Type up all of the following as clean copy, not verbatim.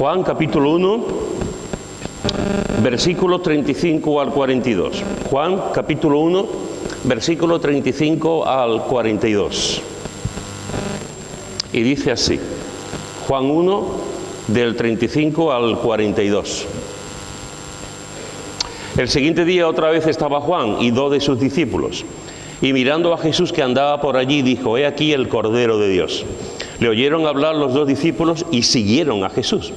Juan capítulo 1, versículo 35 al 42. Juan capítulo 1, versículo 35 al 42. Y dice así, Juan 1, del 35 al 42. El siguiente día otra vez estaba Juan y 2 de sus discípulos, y mirando a Jesús que andaba por allí, dijo: he aquí el Cordero de Dios. Le oyeron hablar los 2 discípulos y siguieron a Jesús.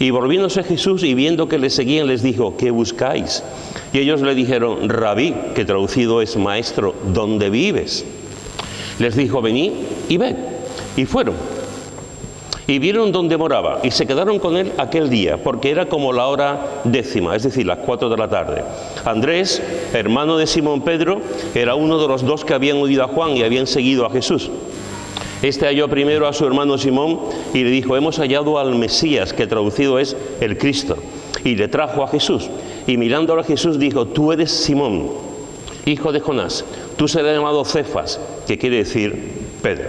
Y volviéndose Jesús y viendo que le seguían, les dijo: ¿qué buscáis? Y ellos le dijeron: Rabí, que traducido es maestro, ¿dónde vives? Les dijo: venid y ved. Y fueron. Y vieron dónde moraba, y se quedaron con él aquel día, porque era como la hora 10, es decir, las 4 de la tarde. Andrés, hermano de Simón Pedro, era uno de los 2 que habían oído a Juan y habían seguido a Jesús. Este halló primero a su hermano Simón y le dijo: hemos hallado al Mesías, que traducido es el Cristo. Y le trajo a Jesús. Y mirándolo a Jesús dijo: tú eres Simón, hijo de Jonás, tú serás llamado Cefas, que quiere decir Pedro.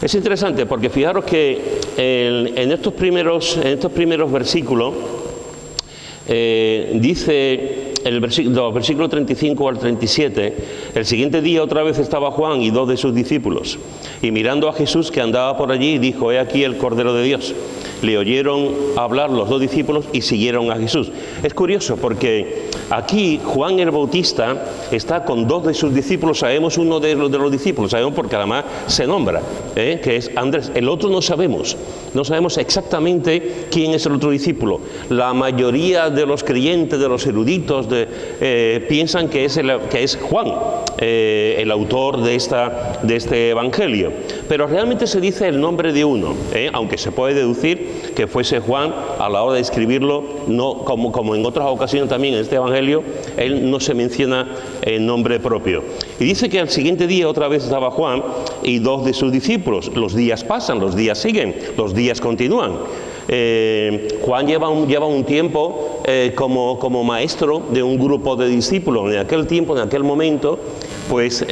Es interesante porque fijaros que en estos primeros versículos dice los versículos 35 al 37, el siguiente día otra vez estaba Juan y 2 de sus discípulos, y mirando a Jesús que andaba por allí, dijo: he aquí el Cordero de Dios. Le oyeron hablar los 2 discípulos y siguieron a Jesús. Es curioso porque aquí Juan el Bautista está con 2 de sus discípulos. Sabemos uno de los discípulos, sabemos porque además se nombra, que es Andrés. El otro no sabemos exactamente quién es el otro discípulo. La mayoría de los creyentes, de los eruditos, piensan que es Juan, el autor de este evangelio. Pero realmente se dice el nombre de uno, aunque se puede deducir que fuese Juan a la hora de escribirlo, no como en otras ocasiones también en este evangelio, él no se menciona el nombre propio. Y dice que al siguiente día otra vez estaba Juan y 2 de sus discípulos. Los días pasan, los días siguen, los días continúan. Juan lleva un tiempo como maestro de un grupo de discípulos. En aquel tiempo, en aquel momento, pues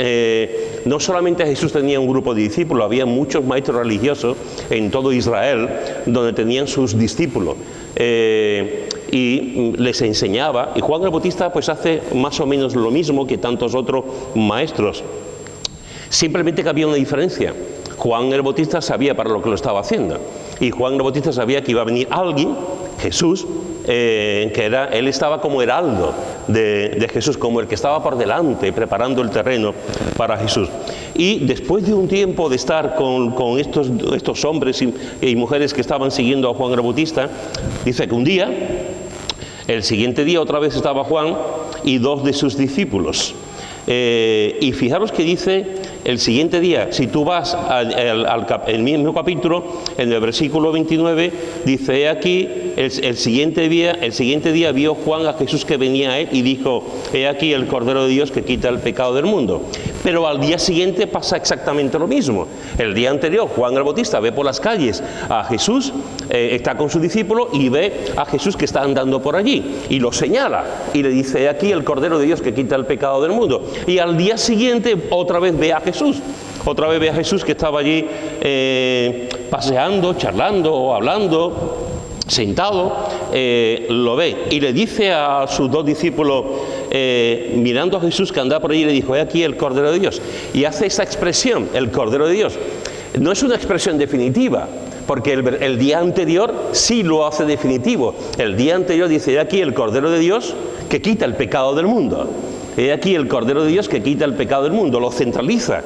no solamente Jesús tenía un grupo de discípulos, había muchos maestros religiosos en todo Israel donde tenían sus discípulos. Y les enseñaba, y Juan el Bautista pues hace más o menos lo mismo que tantos otros maestros. Simplemente que había una diferencia. Juan el Bautista sabía para lo que lo estaba haciendo, y Juan el Bautista sabía que iba a venir alguien, Jesús, él estaba como heraldo de Jesús, como el que estaba por delante preparando el terreno para Jesús. Y después de un tiempo de estar con estos hombres y mujeres que estaban siguiendo a Juan el Bautista, dice que un día, el siguiente día otra vez estaba Juan y 2 de sus discípulos. Y fijaros que dice el siguiente día, si tú vas al mismo capítulo, en el versículo 29, dice: he aquí, el siguiente día vio Juan a Jesús que venía a él y dijo: he aquí el Cordero de Dios que quita el pecado del mundo. Pero al día siguiente pasa exactamente lo mismo. El día anterior Juan el Bautista ve por las calles a Jesús, está con su discípulo y ve a Jesús que está andando por allí y lo señala y le dice: he aquí el Cordero de Dios que quita el pecado del mundo. Y al día siguiente otra vez ve a Jesús. Otra vez ve a Jesús que estaba allí paseando, charlando, hablando, sentado, lo ve y le dice a sus 2 discípulos, mirando a Jesús que andaba por allí, le dijo: he aquí el Cordero de Dios. Y hace esa expresión, el Cordero de Dios. No es una expresión definitiva, porque el día anterior sí lo hace definitivo. El día anterior dice: he aquí el Cordero de Dios que quita el pecado del mundo. He aquí el Cordero de Dios que quita el pecado del mundo. Lo centraliza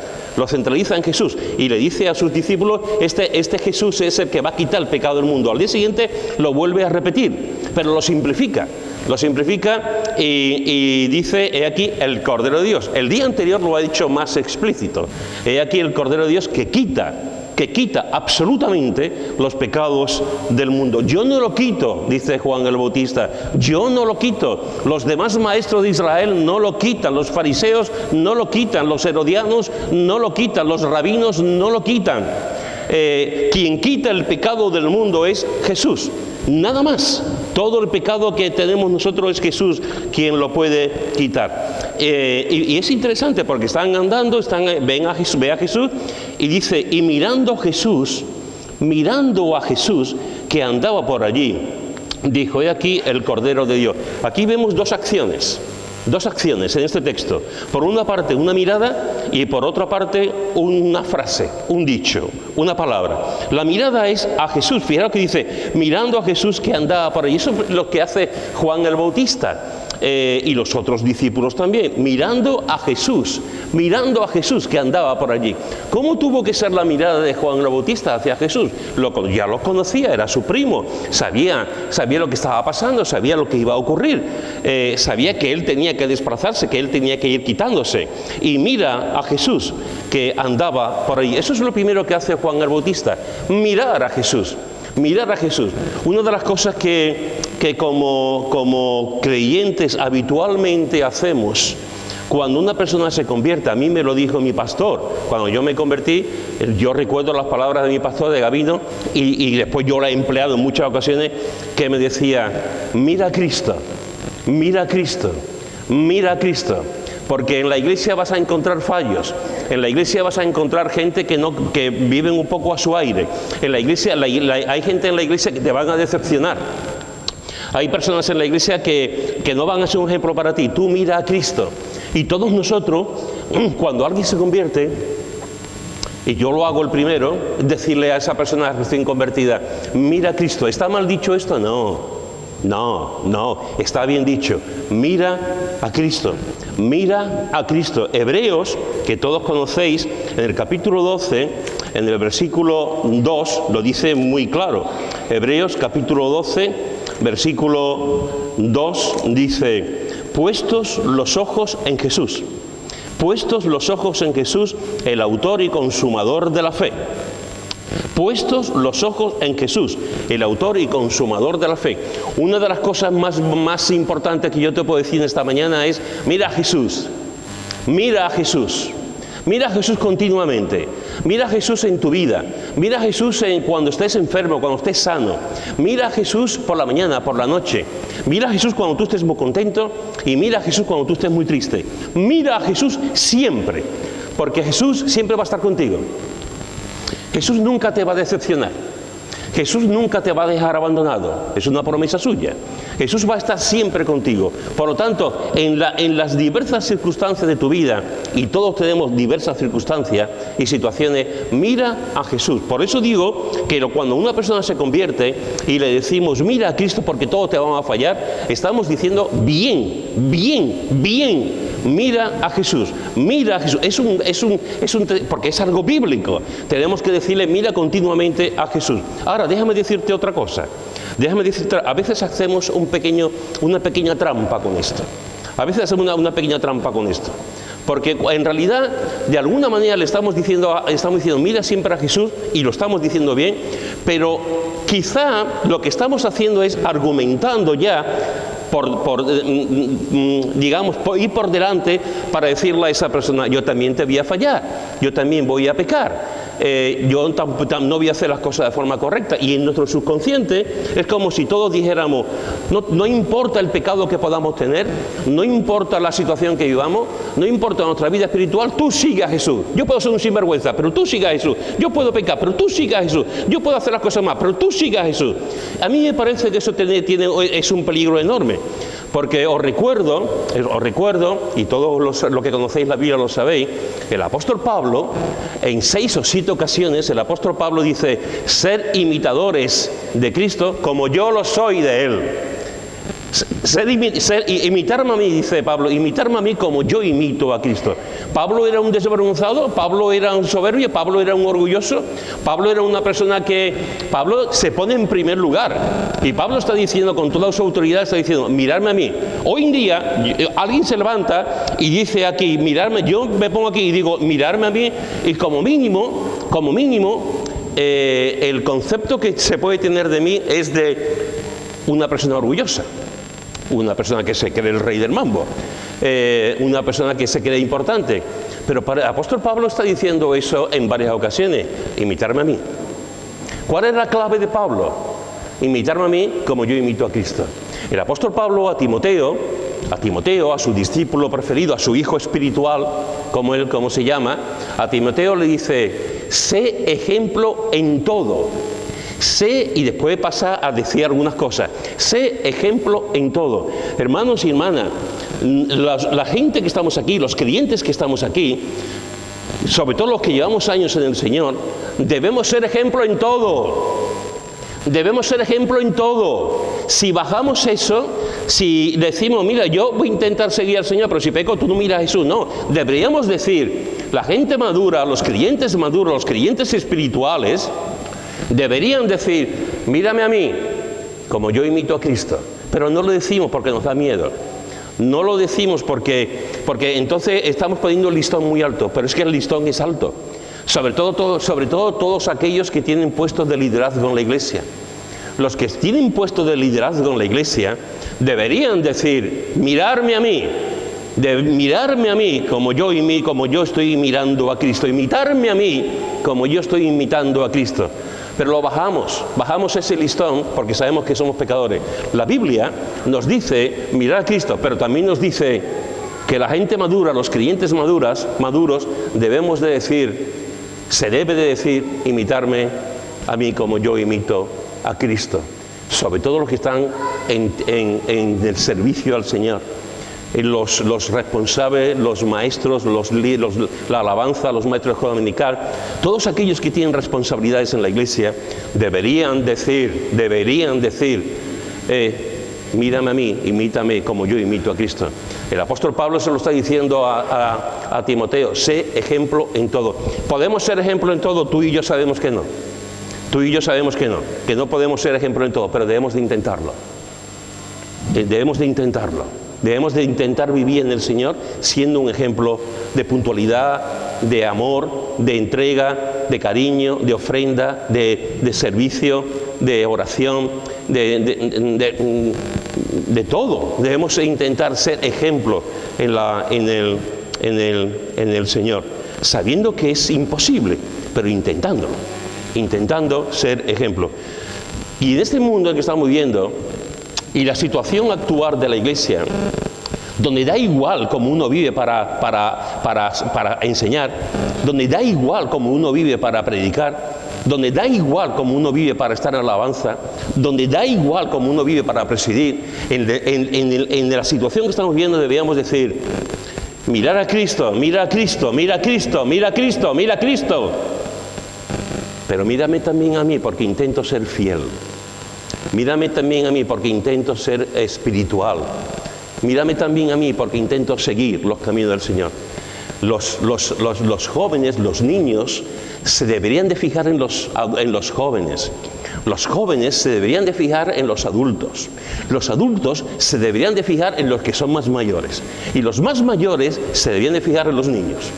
en Jesús y le dice a sus discípulos: este Jesús es el que va a quitar el pecado del mundo. Al día siguiente lo vuelve a repetir, pero lo simplifica y dice: he aquí el Cordero de Dios. El día anterior lo ha dicho más explícito: he aquí el Cordero de Dios que quita absolutamente los pecados del mundo. Yo no lo quito, dice Juan el Bautista, yo no lo quito. Los demás maestros de Israel no lo quitan, los fariseos no lo quitan, los herodianos no lo quitan, los rabinos no lo quitan. Quien quita el pecado del mundo es Jesús, nada más. Todo el pecado que tenemos nosotros es Jesús quien lo puede quitar. Y es interesante porque están andando, ve a Jesús y dice: y mirando a Jesús, que andaba por allí, dijo: he aquí el Cordero de Dios. Aquí vemos dos acciones en este texto. Por una parte una mirada y por otra parte una frase, un dicho, una palabra. La mirada es a Jesús. Fijaros que dice: mirando a Jesús que andaba por allí. Eso es lo que hace Juan el Bautista. Y los otros discípulos también, mirando a Jesús que andaba por allí. ¿Cómo tuvo que ser la mirada de Juan el Bautista hacia Jesús? Ya lo conocía, era su primo, sabía lo que estaba pasando, sabía lo que iba a ocurrir, sabía que él tenía que desplazarse, que él tenía que ir quitándose, y mira a Jesús que andaba por allí. Eso es lo primero que hace Juan el Bautista, mirar a Jesús. Mirar a Jesús. Una de las cosas que como creyentes habitualmente hacemos cuando una persona se convierte, a mí me lo dijo mi pastor, cuando yo me convertí, yo recuerdo las palabras de mi pastor de Gabino, y después yo la he empleado en muchas ocasiones, que me decía: mira a Cristo, mira a Cristo, mira a Cristo. Porque en la iglesia vas a encontrar fallos, en la iglesia vas a encontrar gente que viven un poco a su aire, en la iglesia hay gente en la iglesia que te van a decepcionar, hay personas en la iglesia que no van a ser un ejemplo para ti. Tú mira a Cristo. Y todos nosotros, cuando alguien se convierte, y yo lo hago el primero, decirle a esa persona recién convertida: mira a Cristo. ¿Está mal dicho esto? No, está bien dicho. Mira a Cristo, mira a Cristo. Hebreos, que todos conocéis, en el capítulo 12, en el versículo 2, lo dice muy claro. Hebreos capítulo 12, versículo 2, dice: puestos los ojos en Jesús. Puestos los ojos en Jesús, el autor y consumador de la fe. Puestos los ojos en Jesús, el autor y consumador de la fe. Una de las cosas más importantes que yo te puedo decir esta mañana es: mira a Jesús, mira a Jesús. Mira a Jesús continuamente, mira a Jesús en tu vida, mira a Jesús cuando estés enfermo, cuando estés sano, mira a Jesús por la mañana, por la noche, mira a Jesús cuando tú estés muy contento y mira a Jesús cuando tú estés muy triste. Mira a Jesús siempre, porque Jesús siempre va a estar contigo. Jesús nunca te va a decepcionar. Jesús nunca te va a dejar abandonado. Es una promesa suya. Jesús va a estar siempre contigo. Por lo tanto, en las diversas circunstancias de tu vida, y todos tenemos diversas circunstancias y situaciones, mira a Jesús. Por eso digo que cuando una persona se convierte y le decimos: mira a Cristo porque todos te van a fallar, estamos diciendo: bien. Mira a Jesús, mira a Jesús. Porque es algo bíblico. Tenemos que decirle: mira continuamente a Jesús. Ahora, déjame decirte otra cosa. A veces hacemos una pequeña trampa con esto. A veces hacemos una pequeña trampa con esto. Porque en realidad, de alguna manera le estamos diciendo: mira siempre a Jesús, y lo estamos diciendo bien, pero quizá lo que estamos haciendo es argumentando ya, ir por delante para decirle a esa persona: yo también te voy a fallar, yo también voy a pecar, yo no voy a hacer las cosas de forma correcta. Y en nuestro subconsciente es como si todos dijéramos: no importa el pecado que podamos tener, no importa la situación que vivamos, no importa nuestra vida espiritual, tú sigue a Jesús. Yo puedo ser un sinvergüenza, pero tú sigue a Jesús. Yo puedo pecar, pero tú sigue a Jesús. Yo puedo hacer las cosas mal, pero tú sigue a Jesús. A mí me parece que eso es un peligro enorme. Porque os recuerdo, y todos los que conocéis la Biblia lo sabéis, el apóstol Pablo, en 6 o 7 ocasiones, el apóstol Pablo dice: ser imitadores de Cristo como yo lo soy de Él. Imitarme a mí, dice Pablo, imitarme a mí como yo imito a Cristo. Pablo era un desvergonzado, Pablo era un soberbio, Pablo era un orgulloso, Pablo era una persona Pablo se pone en primer lugar, y Pablo está diciendo con toda su autoridad, está diciendo: mirarme a mí. Hoy en día alguien se levanta y dice aquí: mirarme. Yo me pongo aquí y digo: mirarme a mí, y como mínimo el concepto que se puede tener de mí es de una persona orgullosa, una persona que se cree el rey del mambo, una persona que se cree importante. Pero el apóstol Pablo está diciendo eso en varias ocasiones: imitarme a mí. ¿Cuál es la clave de Pablo? Imitarme a mí como yo imito a Cristo. El apóstol Pablo a Timoteo, a su discípulo preferido, a su hijo espiritual, como se llama, a Timoteo le dice: sé ejemplo en todo. Sé, y después pasa a decir algunas cosas. Sé ejemplo en todo. Hermanos y hermanas, la gente que estamos aquí, los creyentes que estamos aquí, sobre todo los que llevamos años en el Señor, debemos ser ejemplo en todo. Debemos ser ejemplo en todo. Si bajamos eso, si decimos, mira, yo voy a intentar seguir al Señor, pero si peco, tú no miras a Jesús. No, deberíamos decir, la gente madura, los creyentes maduros, los creyentes espirituales, deberían decir, mírame a mí, como yo imito a Cristo. Pero no lo decimos porque nos da miedo. No lo decimos porque entonces estamos poniendo el listón muy alto, pero es que el listón es alto. Sobre todo todos aquellos que tienen puestos de liderazgo en la iglesia. Los que tienen puestos de liderazgo en la iglesia deberían decir, mirarme a mí, como yo estoy mirando a Cristo, imitarme a mí como yo estoy imitando a Cristo. Pero lo bajamos ese listón porque sabemos que somos pecadores. La Biblia nos dice mirar a Cristo, pero también nos dice que la gente madura, los creyentes maduros, debemos de decir, se debe de decir, imitarme a mí como yo imito a Cristo. Sobre todo los que están en el servicio al Señor. Los responsables, los maestros, la alabanza, los maestros de dominical, todos aquellos que tienen responsabilidades en la iglesia deberían decir, mírame a mí, imítame como yo imito a Cristo. El apóstol Pablo se lo está diciendo a Timoteo, sé ejemplo en todo. ¿Podemos ser ejemplo en todo? Tú y yo sabemos que no. Tú y yo sabemos que no podemos ser ejemplo en todo, pero debemos de intentarlo. Debemos de intentar vivir en el Señor siendo un ejemplo de puntualidad, de amor, de entrega, de cariño, de ofrenda, de servicio, de oración, de todo. Debemos intentar ser ejemplo en el Señor, sabiendo que es imposible, pero intentando ser ejemplo. Y en este mundo en que estamos viviendo, y la situación actual de la iglesia, donde da igual cómo uno vive para enseñar, donde da igual cómo uno vive para predicar, donde da igual cómo uno vive para estar en alabanza, donde da igual cómo uno vive para presidir, en la situación que estamos viviendo deberíamos decir, mirar a Cristo, mira a Cristo, mira a Cristo, mira a Cristo, mira a Cristo. Pero mírame también a mí porque intento ser fiel. Mírame también a mí porque intento ser espiritual. Mírame también a mí porque intento seguir los caminos del Señor. Los jóvenes, los niños, se deberían de fijar en los jóvenes. Los jóvenes se deberían de fijar en los adultos. Los adultos se deberían de fijar en los que son más mayores. Y los más mayores se deberían de fijar en los niños.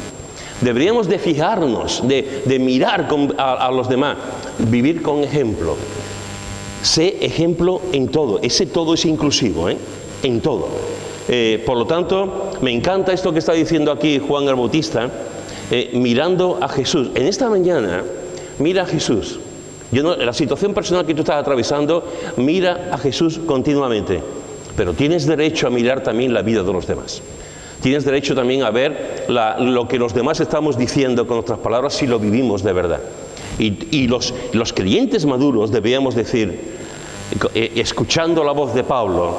Deberíamos de fijarnos, de mirar a los demás, vivir con ejemplo. Sé ejemplo en todo. Ese todo es inclusivo, en todo. Por lo tanto, me encanta esto que está diciendo aquí Juan el Bautista, mirando a Jesús. En esta mañana, mira a Jesús. La situación personal que tú estás atravesando, mira a Jesús continuamente. Pero tienes derecho a mirar también la vida de los demás. Tienes derecho también a ver lo que los demás estamos diciendo con nuestras palabras si lo vivimos de verdad. Y los creyentes maduros deberíamos decir, escuchando la voz de Pablo,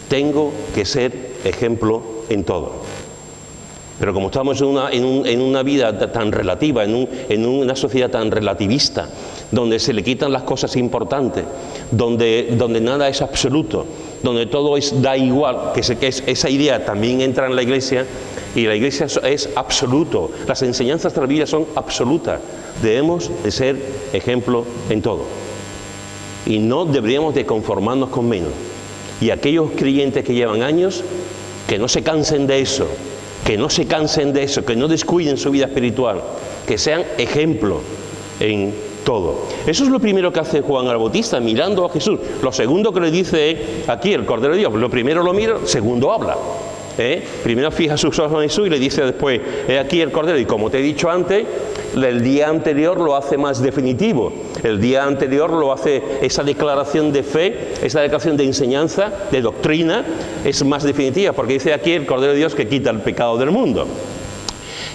tengo que ser ejemplo en todo. Pero como estamos en una vida tan relativa, en una sociedad tan relativista, donde se le quitan las cosas importantes, donde nada es absoluto, donde todo da igual, que esa idea también entra en la iglesia, y la iglesia es absoluto, las enseñanzas de la Biblia son absolutas. Debemos de ser ejemplo en todo. Y no deberíamos de conformarnos con menos. Y aquellos creyentes que llevan años, que no se cansen de eso, que no descuiden su vida espiritual, que sean ejemplo en todo. Eso es lo primero que hace Juan el Bautista, mirando a Jesús. Lo segundo que le dice aquí el Cordero de Dios, lo primero lo mira, segundo habla. Primero fija sus ojos en Jesús y le dice después, he aquí el Cordero. Y como te he dicho antes, el día anterior lo hace más definitivo. El día anterior lo hace, esa declaración de fe, esa declaración de enseñanza, de doctrina, es más definitiva, porque dice aquí el Cordero de Dios que quita el pecado del mundo.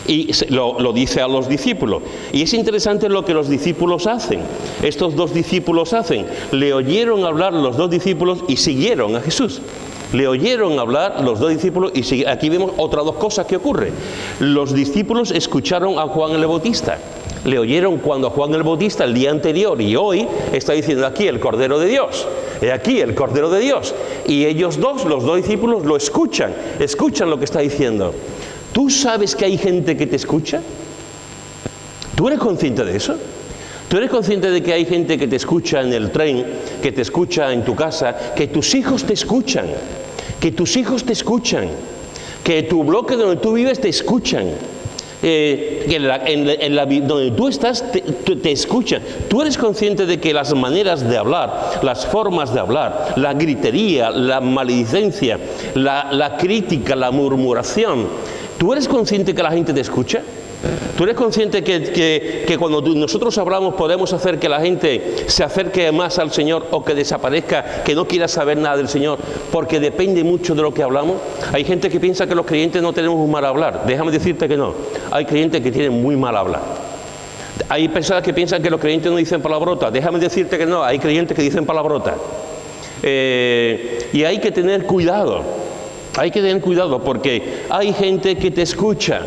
Y lo dice a los discípulos. Y es interesante lo que los discípulos hacen. Estos dos discípulos hacen. Le oyeron hablar los dos discípulos y siguieron a Jesús. Le oyeron hablar los dos discípulos y siguieron. Aquí vemos otras dos cosas que ocurren. Los discípulos escucharon a Juan el Bautista. Le oyeron cuando Juan el Bautista el día anterior y hoy está diciendo aquí el Cordero de Dios. He aquí el Cordero de Dios. Y ellos dos, los dos discípulos, lo escuchan lo que está diciendo. ¿Tú sabes que hay gente que te escucha? ¿Tú eres consciente de eso? ¿Tú eres consciente de que hay gente que te escucha en el tren, que te escucha en tu casa, que tus hijos te escuchan, que tus hijos te escuchan, que tu bloque donde tú vives te escuchan, donde tú estás te escuchan? ¿Tú eres consciente de que las maneras de hablar, las formas de hablar, la gritería, la maledicencia, la crítica, la murmuración, ¿tú eres consciente que la gente te escucha? ¿Tú eres consciente que cuando nosotros hablamos podemos hacer que la gente se acerque más al Señor o que desaparezca, que no quiera saber nada del Señor, porque depende mucho de lo que hablamos? Hay gente que piensa que los creyentes no tenemos un mal hablar. Déjame decirte que no. Hay creyentes que tienen muy mal hablar. Hay personas que piensan que los creyentes no dicen palabrotas. Déjame decirte que no. Hay creyentes que dicen palabrotas. Y hay que tener cuidado. Hay que tener cuidado porque hay gente que te escucha.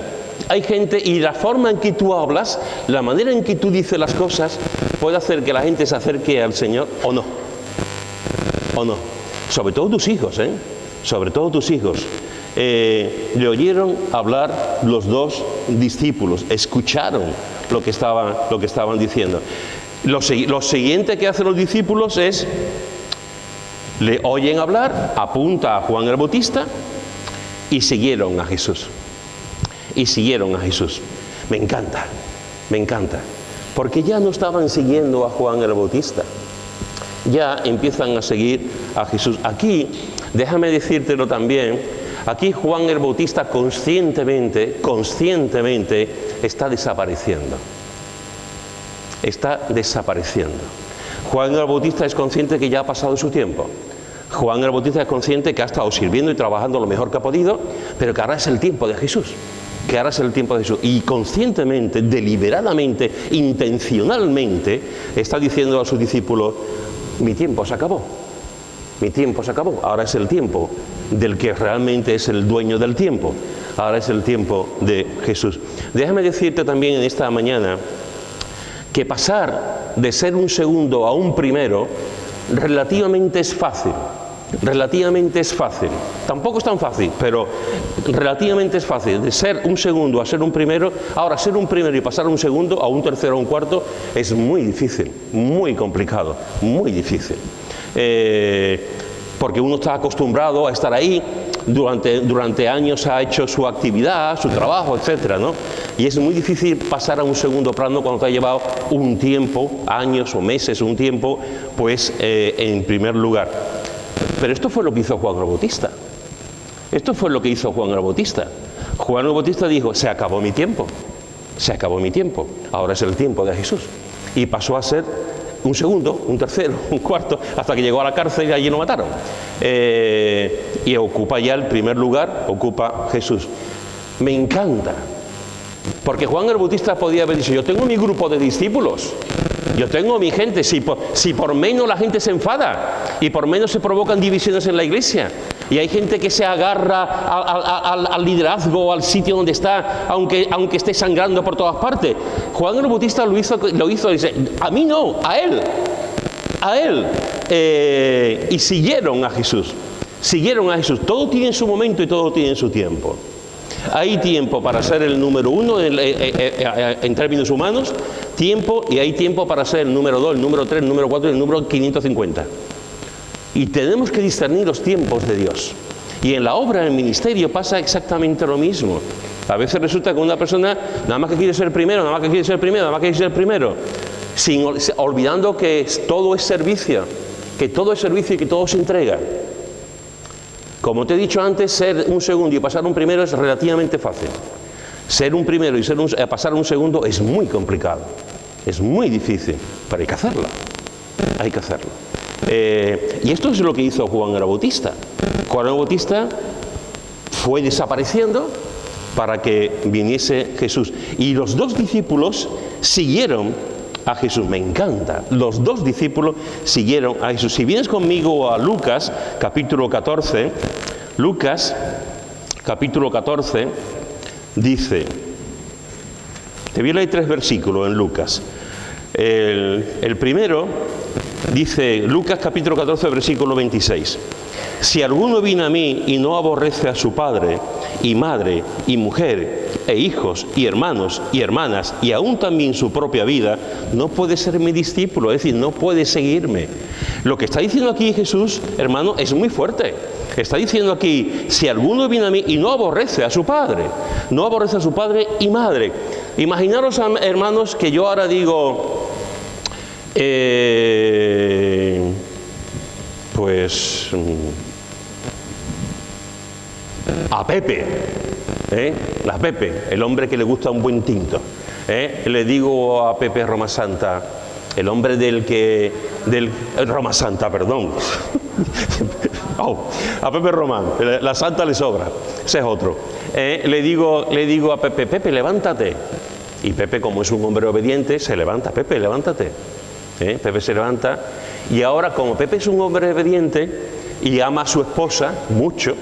Hay gente, y la forma en que tú hablas, la manera en que tú dices las cosas, puede hacer que la gente se acerque al Señor o no. O no. Sobre todo tus hijos, ¿eh? Sobre todo tus hijos. Le oyeron hablar los dos discípulos, escucharon lo que estaban diciendo. Lo siguiente que hacen los discípulos es, le oyen hablar, apunta a Juan el Bautista y siguieron a Jesús. Y siguieron a Jesús. Me encanta, porque ya no estaban siguiendo a Juan el Bautista, ya empiezan a seguir a Jesús. Aquí, déjame decírtelo también, aquí Juan el Bautista conscientemente está desapareciendo. Está desapareciendo. Juan el Bautista es consciente que ya ha pasado su tiempo. Juan el Bautista es consciente que ha estado sirviendo y trabajando lo mejor que ha podido, pero que ahora es el tiempo de Jesús. Que ahora es el tiempo de Jesús. Y conscientemente, deliberadamente, intencionalmente, está diciendo a sus discípulos, mi tiempo se acabó. Mi tiempo se acabó. Ahora es el tiempo del que realmente es el dueño del tiempo. Ahora es el tiempo de Jesús. Déjame decirte también en esta mañana que pasar de ser un segundo a un primero relativamente es fácil. Relativamente es fácil. Tampoco es tan fácil, pero relativamente es fácil. De ser un segundo a ser un primero, ahora ser un primero y pasar a un segundo, a un tercero, a un cuarto, es muy difícil, muy complicado, muy difícil. Porque uno está acostumbrado a estar ahí, durante años ha hecho su actividad, su trabajo, etcétera, ¿no? Y es muy difícil pasar a un segundo plano cuando te ha llevado un tiempo, años o meses, un tiempo, pues en primer lugar. Pero esto fue lo que hizo Juan el Bautista. Esto fue lo que hizo Juan el Bautista. Juan el Bautista dijo, se acabó mi tiempo. Se acabó mi tiempo. Ahora es el tiempo de Jesús. Y pasó a ser un segundo, un tercero, un cuarto, hasta que llegó a la cárcel y allí lo mataron. Y ocupa ya el primer lugar, ocupa Jesús. Me encanta. Porque Juan el Bautista podía haber dicho, yo tengo mi grupo de discípulos. Yo tengo mi gente, si por menos la gente se enfada y por menos se provocan divisiones en la iglesia y hay gente que se agarra al liderazgo, al sitio donde está, aunque esté sangrando por todas partes. Juan el Bautista lo hizo, dice, a mí no, a él. Y siguieron a Jesús. Todo tiene su momento y todo tiene su tiempo. Hay tiempo para ser el número uno en términos humanos, y hay tiempo para ser el número 2, el número 3, el número 4 y el número 550. Y tenemos que discernir los tiempos de Dios. Y en la obra, en el ministerio, pasa exactamente lo mismo. A veces resulta que una persona nada más que quiere ser primero, olvidando que todo es servicio, y que todo se entrega. Como te he dicho antes, ser un segundo y pasar un primero es relativamente fácil. Ser un primero y pasar un segundo es muy complicado. Es muy difícil, pero hay que hacerlo. Y esto es lo que hizo Juan el Bautista. Juan el Bautista fue desapareciendo para que viniese Jesús. Y los dos discípulos siguieron a Jesús. Me encanta. Los dos discípulos siguieron a Jesús. Si vienes conmigo a Lucas, capítulo 14, Lucas, capítulo 14, dice, te voy a leer 3 versículos en Lucas. El primero dice, Lucas capítulo 14, versículo 26. Si alguno viene a mí y no aborrece a su padre y madre y mujer e hijos y hermanos y hermanas y aún también su propia vida, no puede ser mi discípulo, es decir, no puede seguirme. Lo que está diciendo aquí Jesús, hermano, es muy fuerte. Está diciendo aquí, si alguno viene a mí y no aborrece a su padre, no aborrece a su padre y madre. Imaginaros, hermanos, que yo ahora digo, a Pepe, la Pepe, el hombre que le gusta un buen tinto, le digo a Pepe Roma Santa, el hombre Roma Santa, perdón, a Pepe Román, la santa le sobra, ese es otro, le digo a Pepe, Pepe, levántate, y Pepe, como es un hombre obediente, se levanta, Pepe, levántate, Pepe se levanta, y ahora como Pepe es un hombre obediente y ama a su esposa mucho,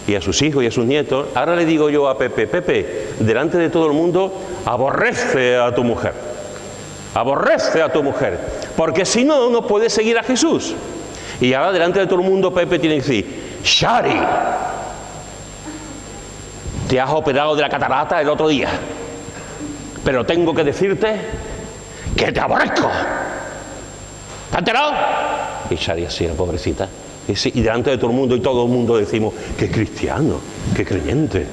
y a sus hijos y a sus nietos, ahora le digo yo a Pepe, Pepe, delante de todo el mundo, aborrece a tu mujer, porque si no, no puedes seguir a Jesús. Y ahora delante de todo el mundo Pepe tiene que decir, Shari, te has operado de la catarata el otro día, pero tengo que decirte que te aborrezco. ¿Te has enterado? Y Shari así, la pobrecita. Y delante de todo el mundo, y todo el mundo decimos, qué cristiano, qué creyente,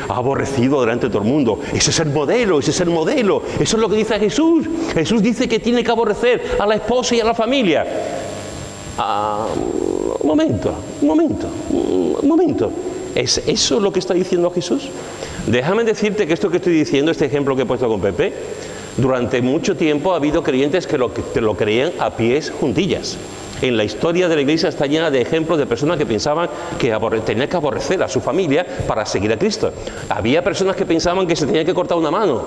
aborrecido delante de todo el mundo. Ese es el modelo, eso es lo que dice Jesús. Jesús dice que tiene que aborrecer a la esposa y a la familia. Un momento. ¿Es eso lo que está diciendo Jesús? Déjame decirte que esto que estoy diciendo, este ejemplo que he puesto con Pepe, durante mucho tiempo ha habido creyentes que lo creían a pies juntillas. En la historia de la Iglesia está llena de ejemplos de personas que pensaban que tenía que aborrecer a su familia para seguir a Cristo. Había personas que pensaban que se tenía que cortar una mano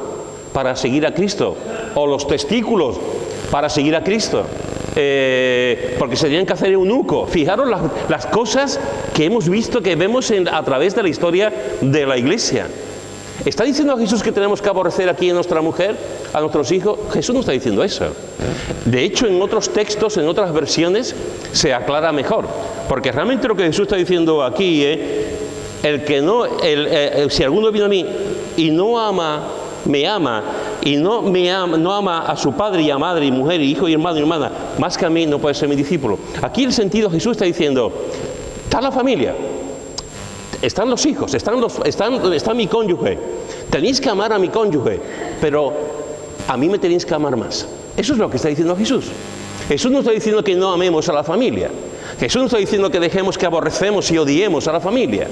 para seguir a Cristo, o los testículos para seguir a Cristo, porque se tenían que hacer eunuco. Fijaros las cosas que hemos visto, que vemos a través de la historia de la Iglesia. ¿Está diciendo a Jesús que tenemos que aborrecer aquí a nuestra mujer, a nuestros hijos? Jesús no está diciendo eso. De hecho, en otros textos, en otras versiones, se aclara mejor. Porque realmente lo que Jesús está diciendo aquí es, si alguno viene a mí y no me ama y no ama a su padre y a madre y mujer y hijo y hermano y hermana, más que a mí, no puede ser mi discípulo. Aquí el sentido, Jesús está diciendo, está la familia, están los hijos, está mi cónyuge, tenéis que amar a mi cónyuge, pero a mí me tenéis que amar más. Eso es lo que está diciendo Jesús. Jesús no está diciendo que no amemos a la familia. Jesús no está diciendo que dejemos que aborrecemos y odiemos a la familia.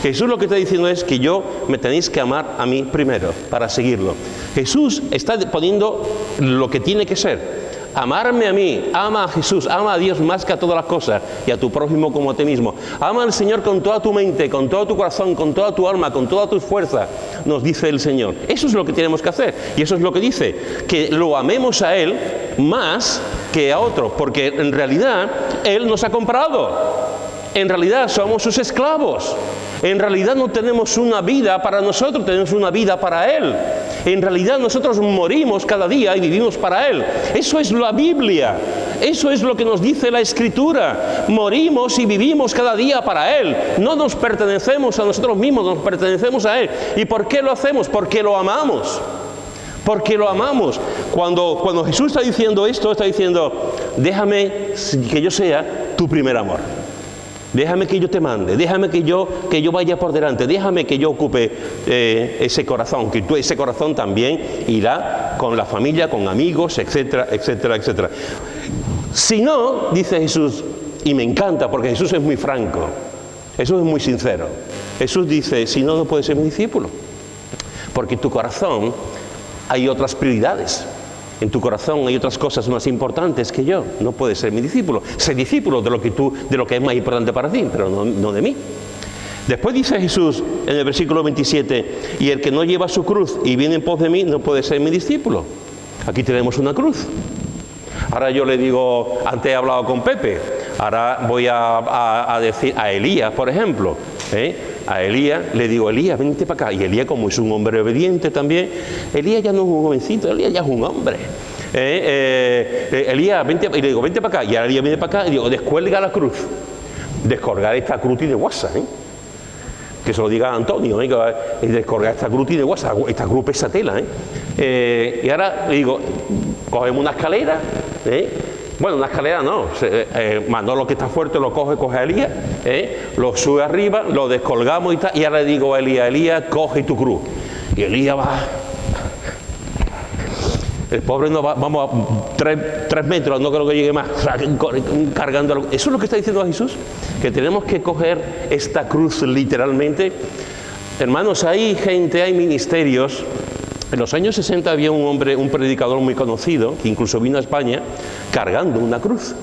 Jesús lo que está diciendo es que me tenéis que amar a mí primero para seguirlo. Jesús está poniendo lo que tiene que ser. Amarme a mí, ama a Jesús, ama a Dios más que a todas las cosas y a tu prójimo como a ti mismo. Ama al Señor con toda tu mente, con todo tu corazón, con toda tu alma, con toda tu fuerza, nos dice el Señor. Eso es lo que tenemos que hacer y eso es lo que dice, que lo amemos a Él más que a otros, porque en realidad Él nos ha comprado. En realidad somos sus esclavos. En realidad no tenemos una vida para nosotros, tenemos una vida para Él. En realidad nosotros morimos cada día y vivimos para Él. Eso es la Biblia. Eso es lo que nos dice la Escritura. Morimos y vivimos cada día para Él. No nos pertenecemos a nosotros mismos, nos pertenecemos a Él. ¿Y por qué lo hacemos? Porque lo amamos. Porque lo amamos. Cuando Jesús está diciendo esto, está diciendo, déjame que yo sea tu primer amor. Déjame que yo te mande, déjame que yo vaya por delante, déjame que yo ocupe ese corazón, que ese corazón también irá con la familia, con amigos, etcétera, etcétera, etcétera. Si no, dice Jesús, y me encanta porque Jesús es muy franco, Jesús es muy sincero. Jesús dice, si no, no puedes ser mi discípulo, porque en tu corazón hay otras prioridades. En tu corazón hay otras cosas más importantes que yo. No puedes ser mi discípulo. Sé discípulo de lo que es más importante para ti, pero no de mí. Después dice Jesús en el versículo 27, y el que no lleva su cruz y viene en pos de mí no puede ser mi discípulo. Aquí tenemos una cruz. Ahora yo le digo, antes he hablado con Pepe, ahora voy a decir a Elías, por ejemplo, a Elías le digo, Elías, vente para acá. Y Elías, como es un hombre obediente también, Elías ya no es un jovencito, Elías ya es un hombre. Elías, vente, y le digo, vente para acá. Y ahora Elías viene para acá y digo, descuelga la cruz. Descolgar esta cruz y de WhatsApp, que se lo diga a Antonio, y descolgar esta cruz y de WhatsApp, esta cruz pesa tela. Y ahora le digo, cogemos una escalera, bueno, una escalera no, Manolo, que está fuerte, lo coge a Elías, lo sube arriba, lo descolgamos y tal, y ahora le digo a Elías, Elías, coge tu cruz. Y Elías va, el pobre no va, vamos a 3 metros, no creo que llegue más, cargando. Eso es lo que está diciendo Jesús, que tenemos que coger esta cruz literalmente. Hermanos, hay gente, hay ministerios. En los años 60 había un hombre, un predicador muy conocido, que incluso vino a España, cargando una cruz.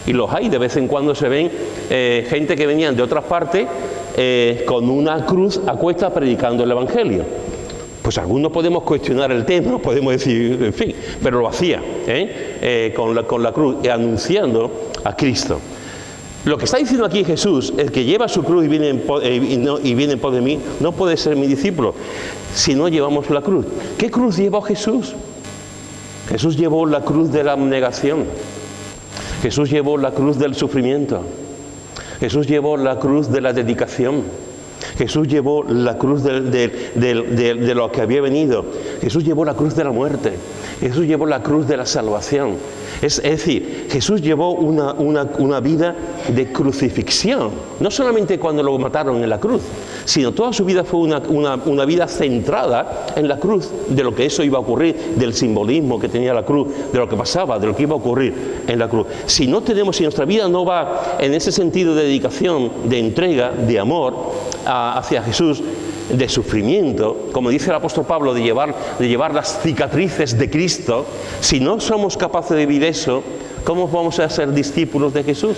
Y los hay, de vez en cuando se ven gente que venían de otras partes con una cruz a cuesta predicando el Evangelio. Pues algunos podemos cuestionar el tema, podemos decir, en fin, pero lo hacía, con la cruz, anunciando a Cristo. Lo que está diciendo aquí Jesús, el que lleva su cruz y viene en pos de mí, no puede ser mi discípulo si no llevamos la cruz. ¿Qué cruz llevó Jesús? Jesús llevó la cruz de la abnegación. Jesús llevó la cruz del sufrimiento. Jesús llevó la cruz de la dedicación. Jesús llevó la cruz de lo que había venido. Jesús llevó la cruz de la muerte. Jesús llevó la cruz de la salvación. Es decir, Jesús llevó una vida de crucifixión. No solamente cuando lo mataron en la cruz, sino toda su vida fue una vida centrada en la cruz, de lo que eso iba a ocurrir, del simbolismo que tenía la cruz, de lo que pasaba, de lo que iba a ocurrir en la cruz. Si nuestra vida no va en ese sentido de dedicación, de entrega, de amor hacia Jesús, de sufrimiento, como dice el apóstol Pablo, de llevar las cicatrices de Cristo, si no somos capaces de vivir eso, ¿cómo vamos a ser discípulos de Jesús?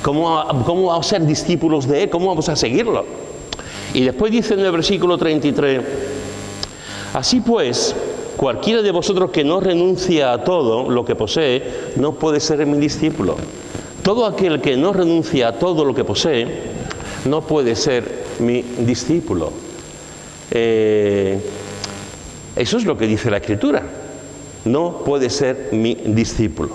¿Cómo vamos a ser discípulos de Él? ¿Cómo vamos a seguirlo? Y después dice en el versículo 33, así pues, cualquiera de vosotros que no renuncia a todo lo que posee, no puede ser mi discípulo. Todo aquel que no renuncia a todo lo que posee, no puede ser mi discípulo. Eso es lo que dice la Escritura. No puede ser mi discípulo.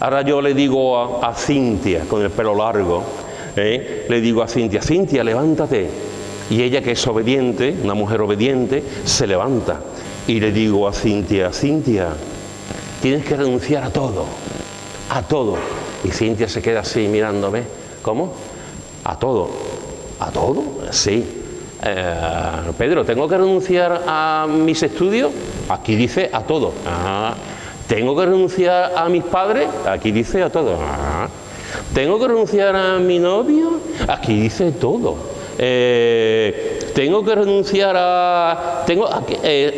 Ahora yo le digo a Cintia, con el pelo largo, le digo a Cintia, Cintia, levántate. Y ella, que es obediente, una mujer obediente, se levanta. Y le digo a Cintia, Cintia, tienes que renunciar a todo. A todo. Y Cintia se queda así mirándome. ¿Cómo? A todo. ¿A todo? Sí. Pedro, ¿tengo que renunciar a mis estudios? Aquí dice a todo. ¿Tengo que renunciar a mis padres? Aquí dice a todo. ¿Tengo que renunciar a mi novio? Aquí dice todo. ¿Tengo que renunciar a...?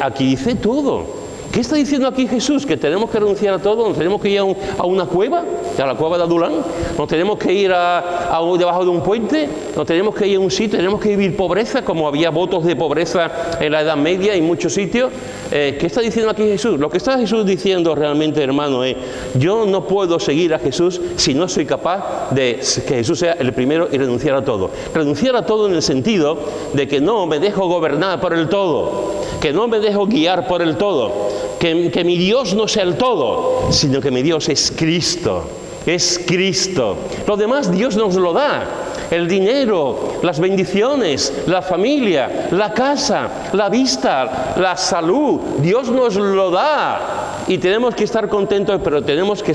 Aquí dice todo. ¿Qué está diciendo aquí Jesús? ¿Que tenemos que renunciar a todo? ¿Nos tenemos que ir a una cueva? ¿A la cueva de Adulán? ¿Nos tenemos que ir debajo de un puente? ¿Nos tenemos que ir a un sitio? ¿Tenemos que vivir pobreza? Como había votos de pobreza en la Edad Media en muchos sitios. ¿Qué está diciendo aquí Jesús? Lo que está Jesús diciendo realmente, hermano, es: yo no puedo seguir a Jesús si no soy capaz de que Jesús sea el primero y renunciar a todo. Renunciar a todo en el sentido de que no me dejo gobernar por el todo, que no me dejo guiar por el todo. Que mi Dios no sea el todo, sino que mi Dios es Cristo. Es Cristo. Lo demás Dios nos lo da. El dinero, las bendiciones, la familia, la casa, la vista, la salud. Dios nos lo da. Y tenemos que estar contentos, pero tenemos que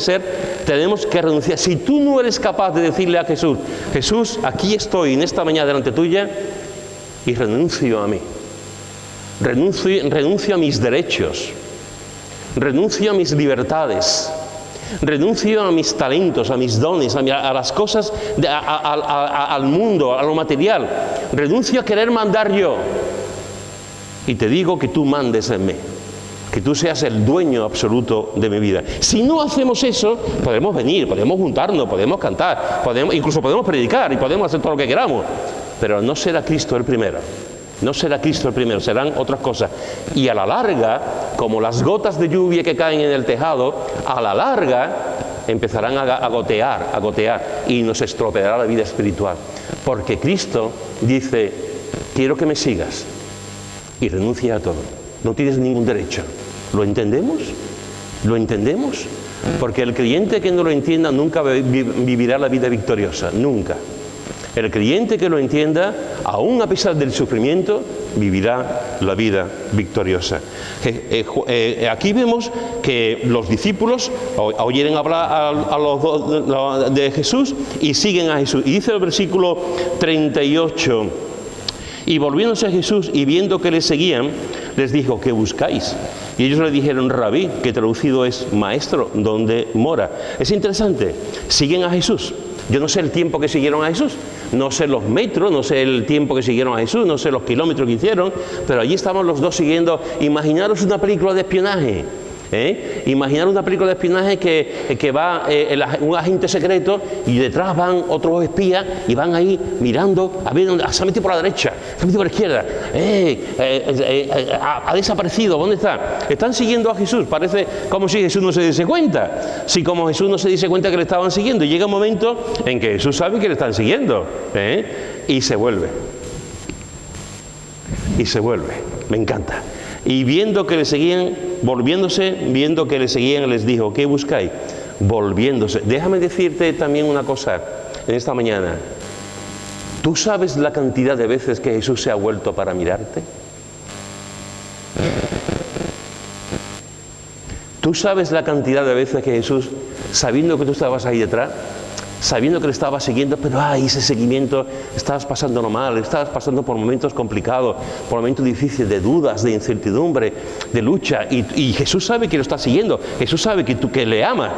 renunciar. Si tú no eres capaz de decirle a Jesús, Jesús, aquí estoy en esta mañana delante tuya y renuncio a mí. Renuncio a mis derechos. Renuncio a mis libertades, renuncio a mis talentos, a mis dones, a las cosas, al mundo, a lo material. Renuncio a querer mandar yo. Y te digo que tú mandes en mí, que tú seas el dueño absoluto de mi vida. Si no hacemos eso, podemos venir, podemos juntarnos, podemos cantar, incluso podemos predicar y podemos hacer todo lo que queramos, pero no será Cristo el primero. No será Cristo el primero, serán otras cosas. Y a la larga, como las gotas de lluvia que caen en el tejado, a la larga empezarán a gotear y nos estropeará la vida espiritual. Porque Cristo dice, quiero que me sigas y renuncia a todo. No tienes ningún derecho. ¿Lo entendemos? ¿Lo entendemos? Porque el creyente que no lo entienda nunca vivirá la vida victoriosa, nunca. El creyente que lo entienda, aún a pesar del sufrimiento, vivirá la vida victoriosa. Aquí vemos que los discípulos oyeron hablar a los dos de Jesús y siguen a Jesús. Y dice el versículo 38, y volviéndose a Jesús y viendo que le seguían, les dijo, ¿qué buscáis? Y ellos le dijeron, Rabí, que traducido es maestro, ¿dónde mora? Es interesante, siguen a Jesús. Yo no sé el tiempo que siguieron a Jesús, no sé los metros, no sé el tiempo que siguieron a Jesús, no sé los kilómetros que hicieron, pero allí estaban los dos siguiendo. Imaginaros una película de espionaje, Imaginar una película de espionaje que va un agente secreto y detrás van otros espías y van ahí mirando, a ver, se ha metido por la derecha, se ha metido por la izquierda, ha desaparecido, ¿dónde está? Están siguiendo a Jesús, parece como si Jesús no se diese cuenta, si como Jesús no se diese cuenta que le estaban siguiendo, y llega un momento en que Jesús sabe que le están siguiendo, y se vuelve, me encanta. Y viendo que le seguían, viendo que le seguían, les dijo, ¿qué buscáis? Volviéndose. Déjame decirte también una cosa en esta mañana. ¿Tú sabes la cantidad de veces que Jesús se ha vuelto para mirarte? ¿Tú sabes la cantidad de veces que Jesús, sabiendo que tú estabas ahí detrás, sabiendo que le estabas siguiendo, pero ese seguimiento, estabas pasándolo mal, estabas pasando por momentos complicados, por momentos difíciles, de dudas, de incertidumbre, de lucha, y Jesús sabe que lo está siguiendo, Jesús sabe que le ama,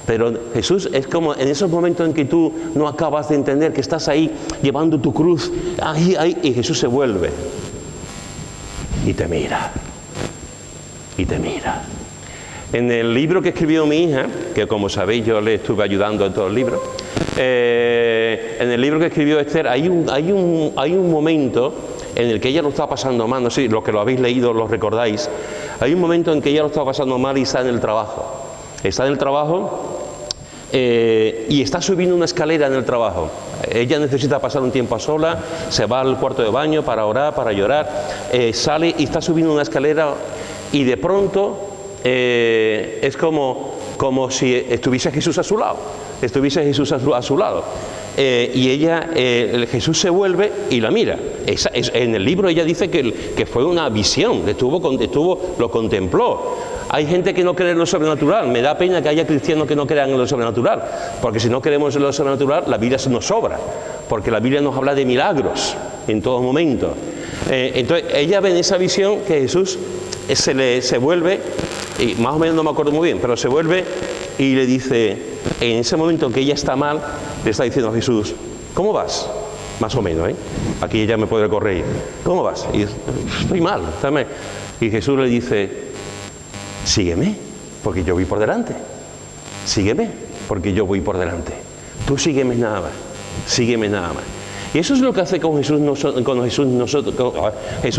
pero Jesús es como en esos momentos en que tú no acabas de entender, que estás ahí llevando tu cruz, y Jesús se vuelve y te mira, En el libro que escribió mi hija, que como sabéis yo le estuve ayudando en todo el libro, en el libro que escribió Esther hay un momento en el que ella lo está pasando mal, no sé, los que lo habéis leído lo recordáis, hay un momento en que ella lo está pasando mal y está en el trabajo, y está subiendo una escalera en el trabajo. Ella necesita pasar un tiempo a sola, se va al cuarto de baño para orar, para llorar, sale y está subiendo una escalera y de pronto es como si estuviese Jesús a su lado, y ella, Jesús se vuelve y la mira. En el libro ella dice que fue una visión, lo contempló. Hay gente que no cree en lo sobrenatural. Me da pena que haya cristianos que no crean en lo sobrenatural, porque si no creemos en lo sobrenatural, la Biblia nos sobra, porque la Biblia nos habla de milagros en todo momento. Entonces ella ve en esa visión que Jesús se vuelve, y más o menos no me acuerdo muy bien, pero se vuelve y le dice, en ese momento en que ella está mal, le está diciendo a Jesús, ¿cómo vas? Más o menos, aquí ella me puede corregir, ¿cómo vas? Y estoy mal, y Jesús le dice, sígueme, porque yo voy por delante, tú sígueme nada más. Y eso es lo que hace con Jesús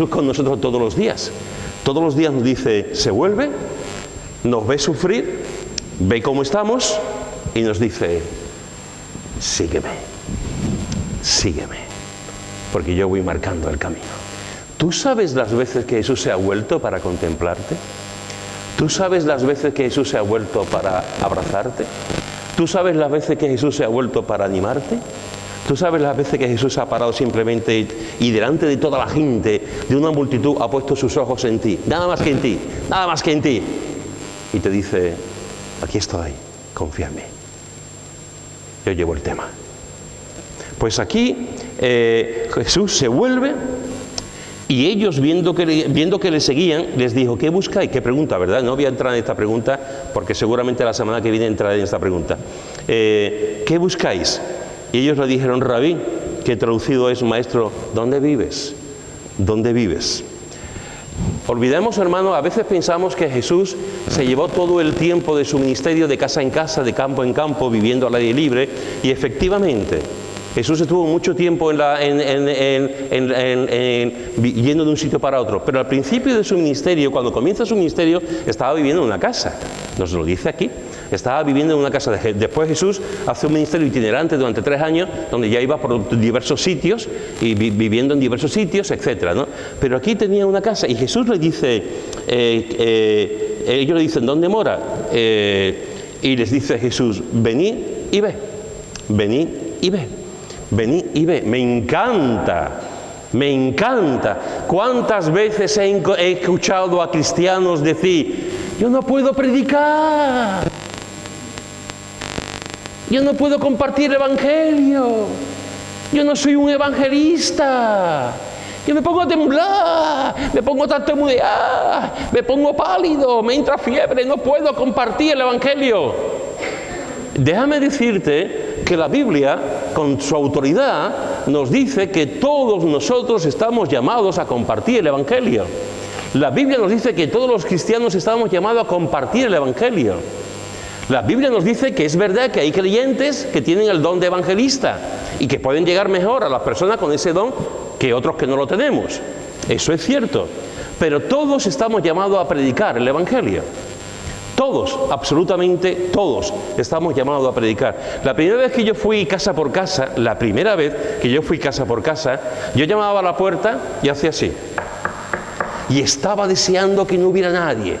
con nosotros todos los días. Todos los días nos dice, se vuelve, nos ve sufrir, ve cómo estamos y nos dice, sígueme, porque yo voy marcando el camino. ¿Tú sabes las veces que Jesús se ha vuelto para contemplarte? ¿Tú sabes las veces que Jesús se ha vuelto para abrazarte? ¿Tú sabes las veces que Jesús se ha vuelto para animarte? ¿Tú sabes las veces que Jesús ha parado simplemente y delante de toda la gente, de una multitud, ha puesto sus ojos en ti, nada más que en ti, y te dice, aquí estoy, confía en mí, yo llevo el tema? Pues aquí Jesús se vuelve y ellos viendo que le seguían, les dijo, ¿qué buscáis? ¿Qué pregunta, verdad? No voy a entrar en esta pregunta porque seguramente la semana que viene entraré en esta pregunta. ¿Qué buscáis? Y ellos le dijeron, Rabí, que traducido es maestro, ¿dónde vives? Olvidemos, hermano, a veces pensamos que Jesús se llevó todo el tiempo de su ministerio de casa en casa, de campo en campo, viviendo al aire libre, y efectivamente Jesús estuvo mucho tiempo yendo de un sitio para otro, pero al principio de su ministerio, cuando comienza su ministerio, estaba viviendo en una casa, nos lo dice aquí. Estaba viviendo en una casa. Después Jesús hace un ministerio itinerante durante 3 años, donde ya iba por diversos sitios, y viviendo en diversos sitios, etcétera, ¿no? Pero aquí tenía una casa, y Jesús le dice, ellos le dicen, ¿dónde mora? Y les dice Jesús, venid y ve, venid y ve, venid y ve. Me encanta. Me encanta. ¿Cuántas veces he escuchado a cristianos decir, yo no puedo predicar, yo no puedo compartir el evangelio, yo no soy un evangelista, yo me pongo a temblar, me pongo a tartamudear, me pongo pálido, me entra fiebre, no puedo compartir el evangelio? Déjame decirte que la Biblia, con su autoridad, nos dice que todos nosotros estamos llamados a compartir el evangelio. La Biblia nos dice que todos los cristianos estamos llamados a compartir el evangelio. La Biblia nos dice que es verdad que hay creyentes que tienen el don de evangelista y que pueden llegar mejor a las personas con ese don que otros que no lo tenemos. Eso es cierto. Pero todos estamos llamados a predicar el evangelio. Todos, absolutamente todos, estamos llamados a predicar. La primera vez que yo fui casa por casa, yo llamaba a la puerta y hacía así. Y estaba deseando que no hubiera nadie.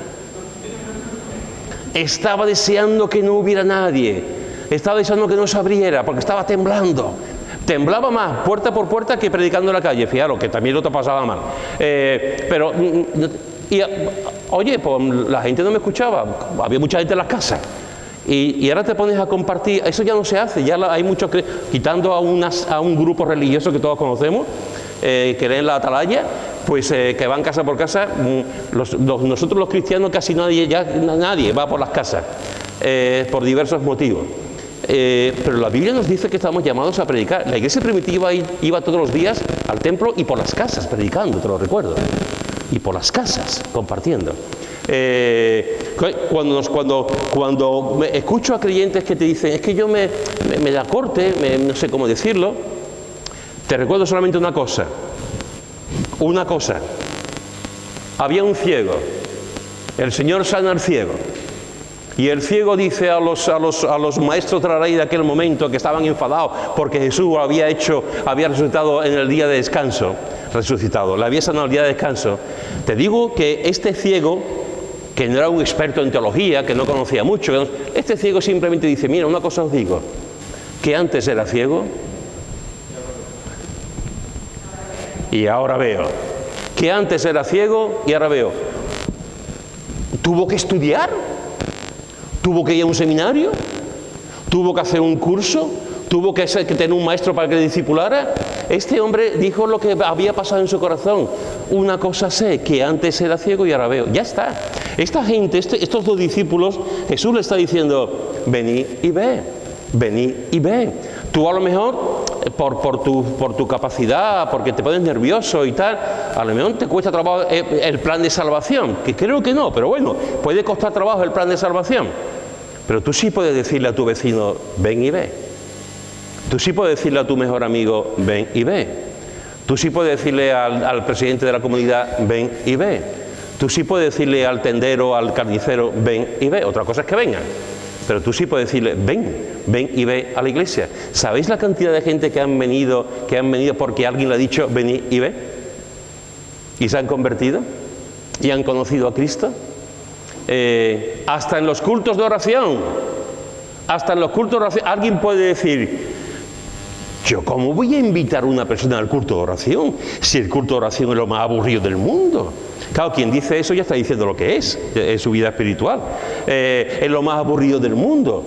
Estaba deseando que no hubiera nadie. Estaba deseando que no se abriera, porque estaba temblando. Temblaba más puerta por puerta que predicando en la calle. Fijaros, que también lo te pasaba mal. Oye, pues la gente no me escuchaba. Había mucha gente en las casas. Y ahora te pones a compartir. Eso ya no se hace. Ya hay muchos, quitando a un grupo religioso que todos conocemos, que leen la atalaya, pues que van casa por casa. Nosotros los cristianos casi nadie va por las casas, por diversos motivos. Pero la Biblia nos dice que estamos llamados a predicar. La iglesia primitiva iba todos los días al templo y por las casas predicando, te lo recuerdo. Y por las casas compartiendo. Cuando escucho a creyentes que te dicen, es que yo me da corte, no sé cómo decirlo, te recuerdo solamente una cosa. Había un ciego, el Señor sana al ciego, y el ciego dice a los maestros de la ley de aquel momento, que estaban enfadados porque Jesús había resucitado en el día de descanso, le había sanado el día de descanso. Te digo que este ciego, que no era un experto en teología, que no conocía mucho, este ciego simplemente dice, mira, una cosa os digo, que antes era ciego y ahora veo. Que antes era ciego y ahora veo. ¿Tuvo que estudiar? ¿Tuvo que ir a un seminario? ¿Tuvo que hacer un curso? ¿Tuvo que tener un maestro para que le discipulara? Este hombre dijo lo que había pasado en su corazón. Una cosa sé, que antes era ciego y ahora veo. Ya está. Esta gente, estos 2 discípulos, Jesús le está diciendo, venid y ve, venid y ve. Tú a lo mejor, por tu capacidad, porque te pones nervioso y tal, a lo mejor te cuesta trabajo el plan de salvación, que creo que no, pero bueno, puede costar trabajo el plan de salvación. Pero tú sí puedes decirle a tu vecino, ven y ve. Tú sí puedes decirle a tu mejor amigo, ven y ve. Tú sí puedes decirle al presidente de la comunidad, ven y ve. Tú sí puedes decirle al tendero, al carnicero, ven y ve. Otra cosa es que vengan. Pero tú sí puedes decirle, ven y ve a la iglesia. ¿Sabéis la cantidad de gente que han venido porque alguien le ha dicho, ven y ve? ¿Y se han convertido? ¿Y han conocido a Cristo? Hasta en los cultos de oración. Alguien puede decir, ¿yo cómo voy a invitar a una persona al culto de oración? Si el culto de oración es lo más aburrido del mundo. Claro, quien dice eso ya está diciendo lo que es su vida espiritual. Es lo más aburrido del mundo.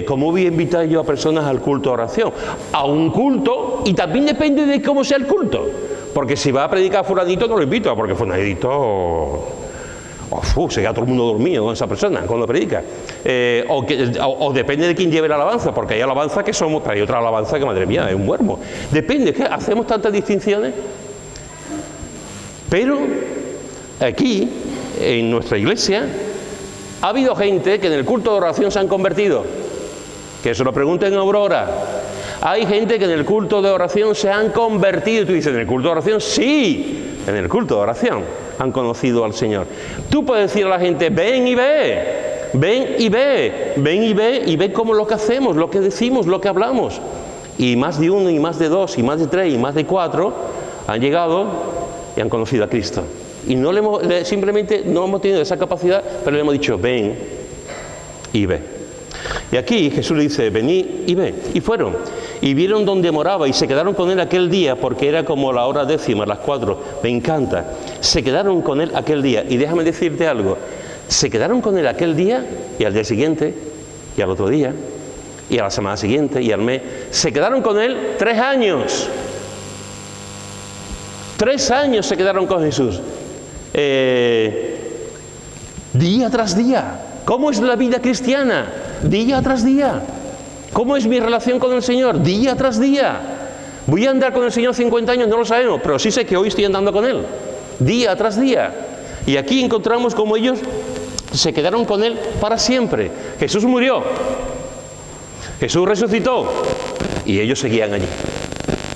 ¿Cómo voy a invitar yo a personas al culto de oración? A un culto, y también depende de cómo sea el culto. Porque si va a predicar fulanito, no lo invito, porque fulanito... se queda todo el mundo dormido con esa persona cuando predica. O depende de quién lleve la alabanza, porque hay alabanza que somos, pero hay otra alabanza que, madre mía, es un muermo. Depende, ¿qué? ¿Hacemos tantas distinciones? Pero Aquí, en nuestra iglesia, ha habido gente que en el culto de oración se han convertido. Que se lo pregunten a Aurora. Hay gente que en el culto de oración se han convertido. Y tú dices, ¿en el culto de oración? Sí, en el culto de oración han conocido al Señor. Tú puedes decir a la gente, ven y ve, ven y ve, ven y ve, y ve cómo lo que hacemos, lo que decimos, lo que hablamos. Y más de uno, y más de dos, y más de tres, y más de cuatro han llegado y han conocido a Cristo. Y no simplemente no hemos tenido esa capacidad, pero le hemos dicho, ven y ve. Y aquí Jesús le dice, venid y ve. Y fueron, y vieron dónde moraba, y se quedaron con él aquel día, porque era como la hora 10:00, las 4. Me encanta. Se quedaron con él aquel día. Y déjame decirte algo. Se quedaron con él aquel día, y al día siguiente, y al otro día, y a la semana siguiente, y al mes. Se quedaron con él 3 años. 3 años se quedaron con Jesús. Día tras día. ¿Cómo es la vida cristiana? Día tras día. ¿Cómo es mi relación con el Señor? Día tras día. ¿Voy a andar con el Señor 50 años? No lo sabemos, pero sí sé que hoy estoy andando con Él. Día tras día. Y aquí encontramos cómo ellos se quedaron con Él para siempre. Jesús murió. Jesús resucitó. Y ellos seguían allí.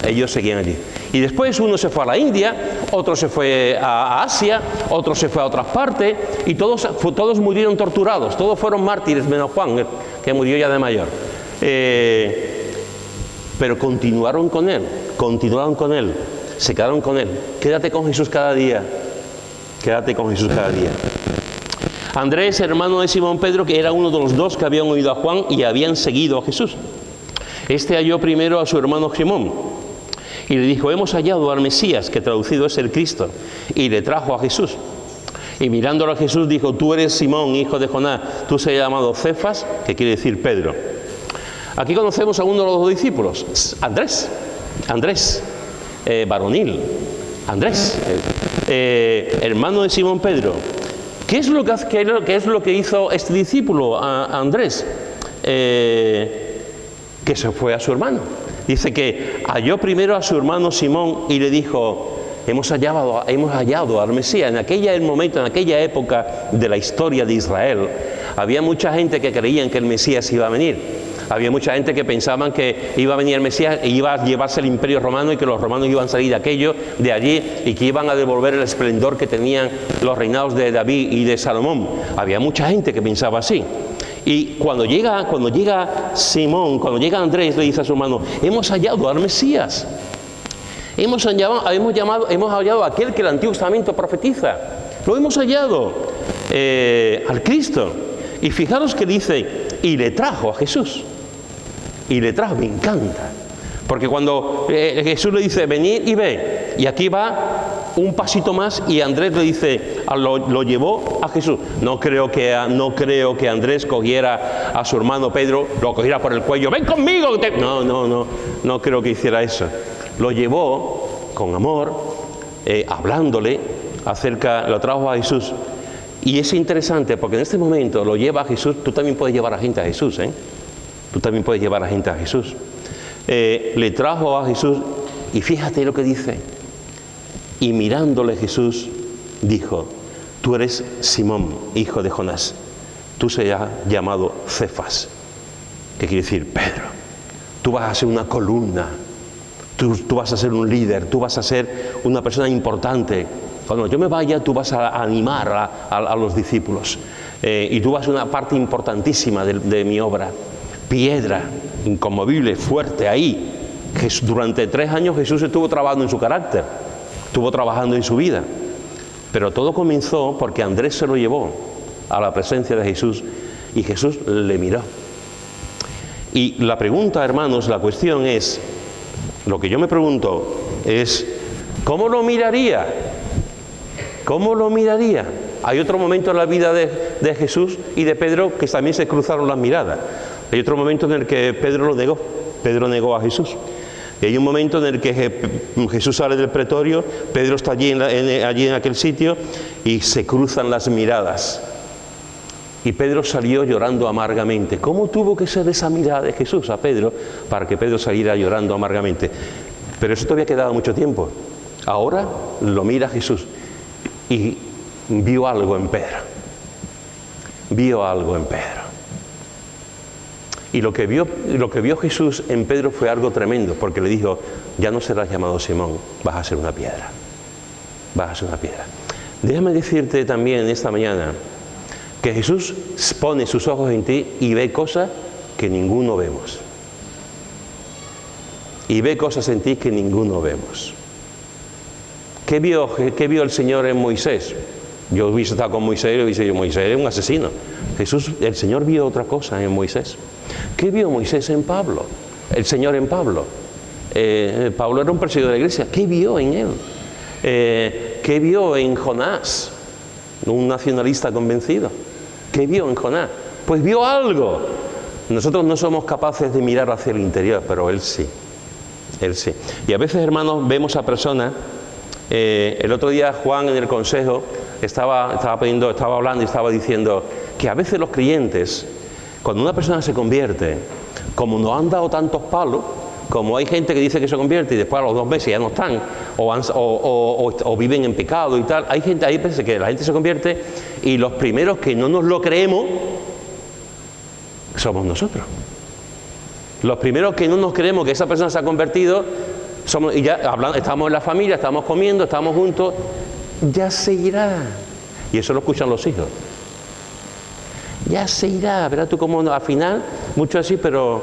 Ellos seguían allí. Y después uno se fue a la India, otro se fue a Asia, otro se fue a otras partes, y todos murieron torturados, todos fueron mártires, menos Juan, que murió ya de mayor. Pero continuaron con él, se quedaron con él. Quédate con Jesús cada día, quédate con Jesús cada día. Andrés, hermano de Simón Pedro, que era uno de los 2 que habían oído a Juan y habían seguido a Jesús. Este halló primero a su hermano Simón y le dijo, hemos hallado al Mesías, que traducido es el Cristo, y le trajo a Jesús. Y mirándolo a Jesús dijo, tú eres Simón, hijo de Jonás, tú serás llamado Cefas, que quiere decir Pedro. Aquí conocemos a uno de los 2 discípulos, Andrés, varonil, Andrés, hermano de Simón Pedro. ¿Qué es lo que hizo este discípulo, Andrés? Que se fue a su hermano. Dice que halló primero a su hermano Simón y le dijo, hemos hallado al Mesías. En aquella época de la historia de Israel, había mucha gente que creían que el Mesías iba a venir. Había mucha gente que pensaban que iba a venir el Mesías e iba a llevarse el imperio romano y que los romanos iban a salir de allí y que iban a devolver el esplendor que tenían los reinados de David y de Salomón. Había mucha gente que pensaba así. Y cuando llega Andrés, le dice a su hermano, hemos hallado al Mesías. Hemos hallado a aquel que el Antiguo Testamento profetiza. Lo hemos hallado, al Cristo. Y fijaros que dice, y le trajo a Jesús. Y le trajo, me encanta. Porque cuando Jesús le dice, venid y ve, y aquí va un pasito más y Andrés le dice, lo llevó a Jesús. No creo que Andrés cogiera a su hermano Pedro, lo cogiera por el cuello, ven conmigo. No creo que hiciera eso. Lo llevó con amor, hablándole lo trajo a Jesús. Y es interesante porque en este momento lo lleva a Jesús. Tú también puedes llevar a gente a Jesús, Tú también puedes llevar a gente a Jesús. Le trajo a Jesús y fíjate lo que dice. Y mirándole Jesús dijo, tú eres Simón, hijo de Jonás, tú serás llamado Cefas, que quiere decir Pedro. Tú vas a ser una columna, tú vas a ser un líder, tú vas a ser una persona importante. Cuando yo me vaya, tú vas a animar a los discípulos, y tú vas a ser una parte importantísima de mi obra. Piedra, inconmovible, fuerte ahí. Durante 3 años Jesús estuvo trabajando en su carácter, estuvo trabajando en su vida. Pero todo comenzó porque Andrés se lo llevó a la presencia de Jesús y Jesús le miró. Y la pregunta, hermanos, la cuestión es, lo que yo me pregunto es, ¿cómo lo miraría? ¿Cómo lo miraría? Hay otro momento en la vida de Jesús y de Pedro que también se cruzaron las miradas. Hay otro momento en el que Pedro lo negó. Pedro negó a Jesús. Y hay un momento en el que Jesús sale del pretorio, Pedro está allí en aquel sitio y se cruzan las miradas. Y Pedro salió llorando amargamente. ¿Cómo tuvo que ser esa mirada de Jesús a Pedro para que Pedro saliera llorando amargamente? Pero eso todavía quedaba mucho tiempo. Ahora lo mira Jesús y vio algo en Pedro. Vio algo en Pedro. Y lo que vio Jesús en Pedro fue algo tremendo, porque le dijo, ya no serás llamado Simón, vas a ser una piedra. Vas a ser una piedra. Déjame decirte también esta mañana que Jesús pone sus ojos en ti y ve cosas que ninguno vemos. Y ve cosas en ti que ninguno vemos. ¿Qué vio el Señor en Moisés? Yo hubiese estado con Moisés y hubiese dicho, Moisés es un asesino. El Señor vio otra cosa en Moisés. ¿Qué vio Moisés en Pablo? El Señor en Pablo. Pablo era un perseguidor de la iglesia. ¿Qué vio en él? ¿Qué vio en Jonás? Un nacionalista convencido. ¿Qué vio en Jonás? Pues vio algo. Nosotros no somos capaces de mirar hacia el interior, pero él sí. Él sí. Y a veces, hermanos, vemos a personas. El otro día Juan en el consejo estaba hablando y estaba diciendo que a veces los creyentes, cuando una persona se convierte, como nos han dado tantos palos, como hay gente que dice que se convierte y después a los 2 meses ya no están, o viven en pecado y tal, hay veces que la gente se convierte y los primeros que no nos lo creemos somos nosotros. Los primeros que no nos creemos que esa persona se ha convertido somos, y ya estamos en la familia, estamos comiendo, estamos juntos, ya se irá. Y eso lo escuchan los hijos. Ya se irá, verás tú cómo al final, mucho así, pero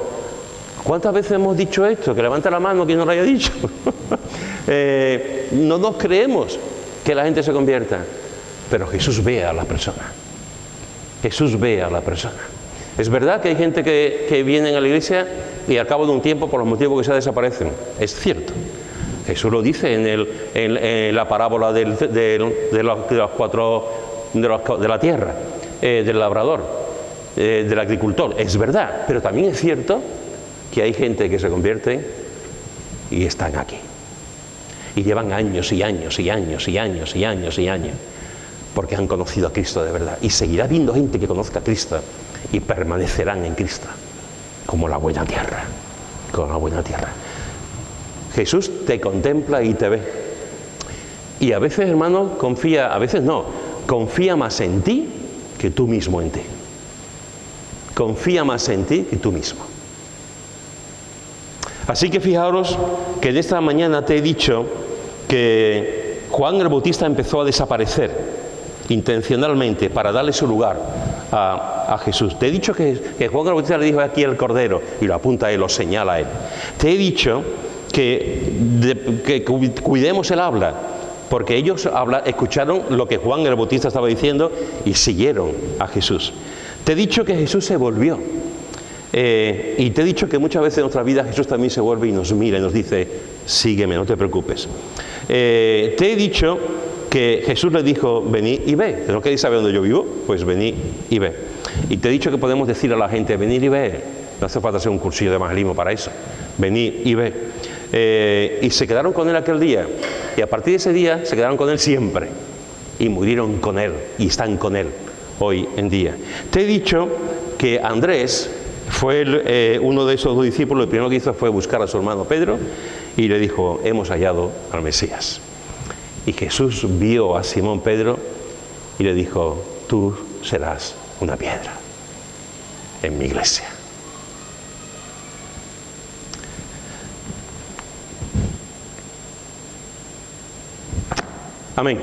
¿cuántas veces hemos dicho esto? Que levanta la mano quien no lo haya dicho. No nos creemos que la gente se convierta, pero Jesús ve a la persona. Jesús ve a la persona. Es verdad que hay gente que viene a la iglesia y al cabo de un tiempo, por los motivos que sea, desaparecen. Es cierto. Jesús lo dice en la parábola de la tierra, del labrador, del agricultor. Es verdad, pero también es cierto que hay gente que se convierte y están aquí. Y llevan años y años y años y años y años y años, porque han conocido a Cristo de verdad. Y seguirá habiendo gente que conozca a Cristo y permanecerán en Cristo, como la buena tierra, como la buena tierra. Jesús te contempla y te ve. Y a veces, hermano, confía más en ti que tú mismo en ti. Confía más en ti que tú mismo. Así que fijaros que en esta mañana te he dicho que Juan el Bautista empezó a desaparecer intencionalmente para darle su lugar a Jesús. Te he dicho que Juan el Bautista le dijo aquí el Cordero y lo apunta a él, lo señala a él. Te he dicho que cuidemos el habla, porque ellos escucharon lo que Juan el Bautista estaba diciendo y siguieron a Jesús. Te he dicho que Jesús se volvió. Y te he dicho que muchas veces en nuestra vida Jesús también se vuelve y nos mira y nos dice, sígueme, no te preocupes. Te he dicho que Jesús le dijo, venid y ve. ¿No queréis saber dónde yo vivo? Pues venid y ve. Y te he dicho que podemos decir a la gente, venid y ve. No hace falta hacer un cursillo de evangelismo para eso. Venid y ve. Y se quedaron con él aquel día. Y a partir de ese día se quedaron con él siempre. Y murieron con él. Y están con él hoy en día. Te he dicho que Andrés fue uno de esos 2 discípulos. El primero que hizo fue buscar a su hermano Pedro y le dijo, hemos hallado al Mesías. Y Jesús vio a Simón Pedro y le dijo, tú serás una piedra en mi iglesia. Amén.